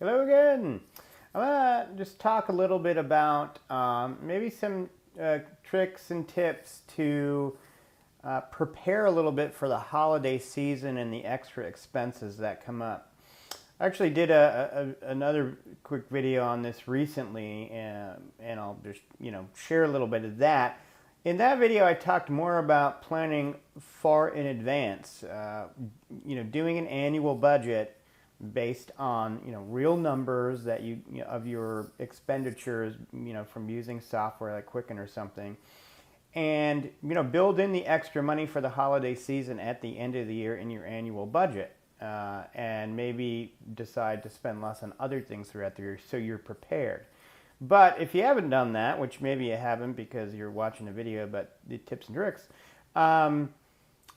Hello again. I'm going to just talk a little bit about maybe some tricks and tips to prepare a little bit for the holiday season and the extra expenses that come up. I actually did another quick video on this recently, and I'll just share a little bit of that. In that video, I talked more about planning far in advance. Doing an annual budget based on real numbers that of your expenditures, from using software like Quicken or something, and build in the extra money for the holiday season at the end of the year in your annual budget, and maybe decide to spend less on other things throughout the year so you're prepared. But if you haven't done that, which maybe you haven't because you're watching a video about the tips and tricks,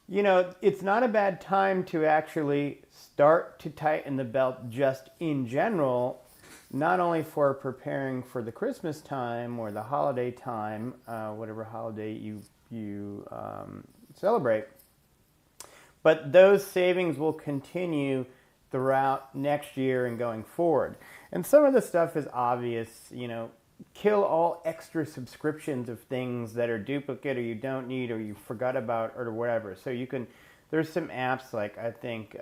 it's not a bad time to actually start to tighten the belt just in general, not only for preparing for the Christmas time or the holiday time, whatever holiday you celebrate, but those savings will continue throughout next year and going forward. And some of the stuff is obvious, kill all extra subscriptions of things that are duplicate or you don't need or you forgot about or whatever. So there's some apps like, I think,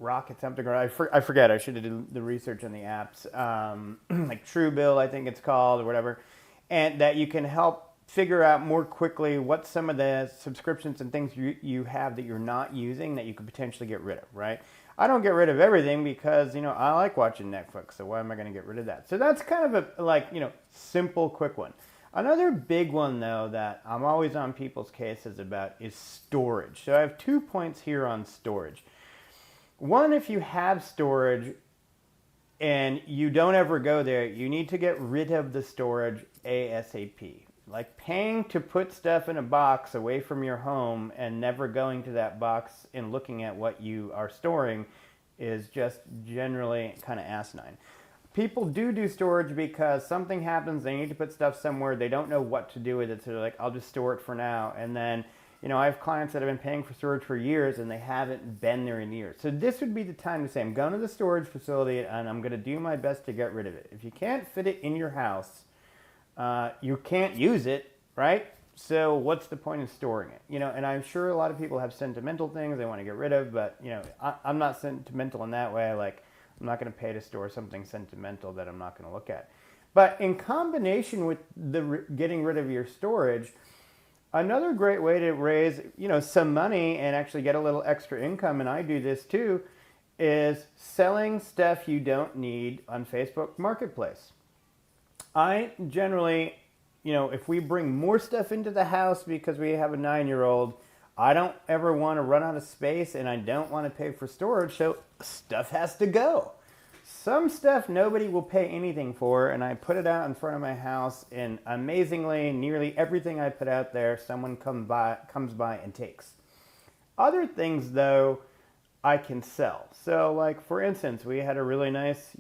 Rocket something, or I forget, I should have done the research on the apps, like Truebill, I think it's called, or whatever, and that you can help figure out more quickly what some of the subscriptions and things you have that you're not using that you could potentially get rid of, right? I don't get rid of everything because, I like watching Netflix, so why am I going to get rid of that? So that's kind of a, simple, quick one. Another big one, though, that I'm always on people's cases about is storage. So I have 2 points here on storage. One, if you have storage and you don't ever go there, you need to get rid of the storage ASAP. Like paying to put stuff in a box away from your home and never going to that box and looking at what you are storing is just generally kind of asinine. People do storage because something happens, they need to put stuff somewhere, they don't know what to do with it, so they're like, I'll just store it for now. And then, I have clients that have been paying for storage for years and they haven't been there in years. So this would be the time to say, I'm going to the storage facility and I'm going to do my best to get rid of it. If you can't fit it in your house, you can't use it, right? So what's the point of storing it? And I'm sure a lot of people have sentimental things they want to get rid of, but I'm not sentimental in that way. Like, I'm not going to pay to store something sentimental that I'm not going to look at. But in combination with the getting rid of your storage, another great way to raise some money and actually get a little extra income, and I do this too, is selling stuff you don't need on Facebook Marketplace. I generally, if we bring more stuff into the house because we have a 9-year-old, I don't ever want to run out of space and I don't want to pay for storage, so stuff has to go. Some stuff nobody will pay anything for, and I put it out in front of my house, and amazingly, nearly everything I put out there, someone comes by and takes. Other things, though, I can sell. So, like, for instance, we had a really nice,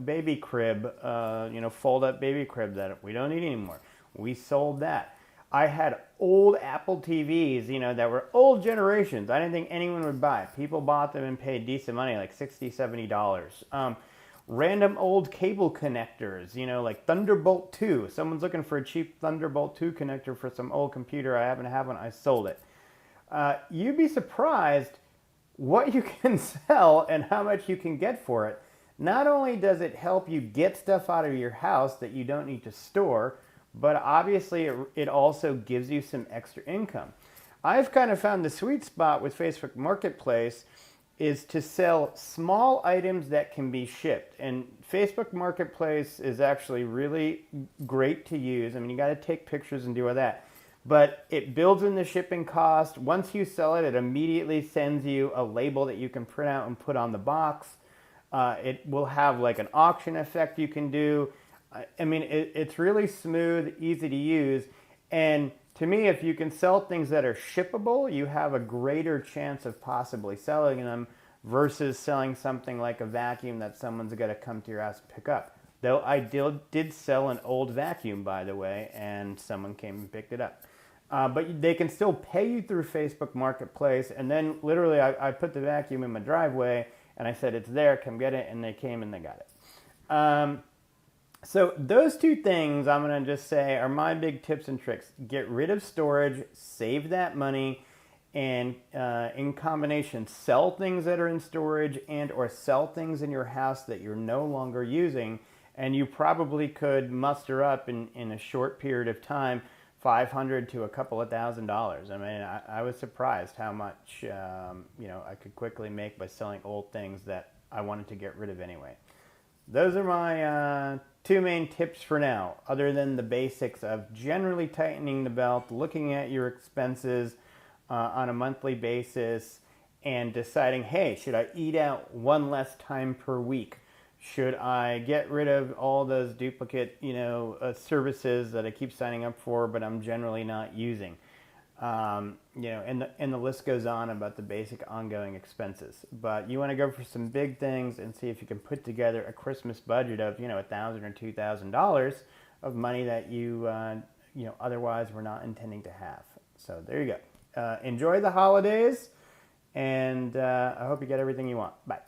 baby crib, fold-up baby crib that we don't need anymore. We sold that. I had old Apple TVs, that were old generations. I didn't think anyone would buy. People bought them and paid decent money, like $60, $70. Random old cable connectors, like Thunderbolt 2. Someone's looking for a cheap Thunderbolt 2 connector for some old computer. I happen to have one. I sold it. You'd be surprised what you can sell and how much you can get for it. Not only does it help you get stuff out of your house that you don't need to store, but obviously it also gives you some extra income. I've kind of found the sweet spot with Facebook Marketplace is to sell small items that can be shipped. And Facebook Marketplace is actually really great to use. I mean, you got to take pictures and do all that. But it builds in the shipping cost. Once you sell it, it immediately sends you a label that you can print out and put on the box. It will have like an auction effect you can do. I mean, it's really smooth, easy to use. And to me, if you can sell things that are shippable, you have a greater chance of possibly selling them versus selling something like a vacuum that someone's got to come to your house and pick up. Though I did sell an old vacuum, by the way, and someone came and picked it up. But they can still pay you through Facebook Marketplace, and then literally I put the vacuum in my driveway, And I said, it's there, come get it. And they came and they got it. So those two things I'm going to just say are my big tips and tricks. Get rid of storage, save that money, and in combination, sell things that are in storage and or sell things in your house that you're no longer using. And you probably could muster up in a short period of time $500 to a couple of $1,000s. I mean, I was surprised how much I could quickly make by selling old things that I wanted to get rid of anyway. Those are my two main tips for now, other than the basics of generally tightening the belt, looking at your expenses on a monthly basis, and deciding, hey, should I eat out one less time per week? Should I get rid of all those duplicate, services that I keep signing up for, but I'm generally not using? And the list goes on about the basic ongoing expenses. But you want to go for some big things and see if you can put together a Christmas budget of, $1,000 or $2,000 of money that you, otherwise were not intending to have. So there you go. Enjoy the holidays, and I hope you get everything you want. Bye.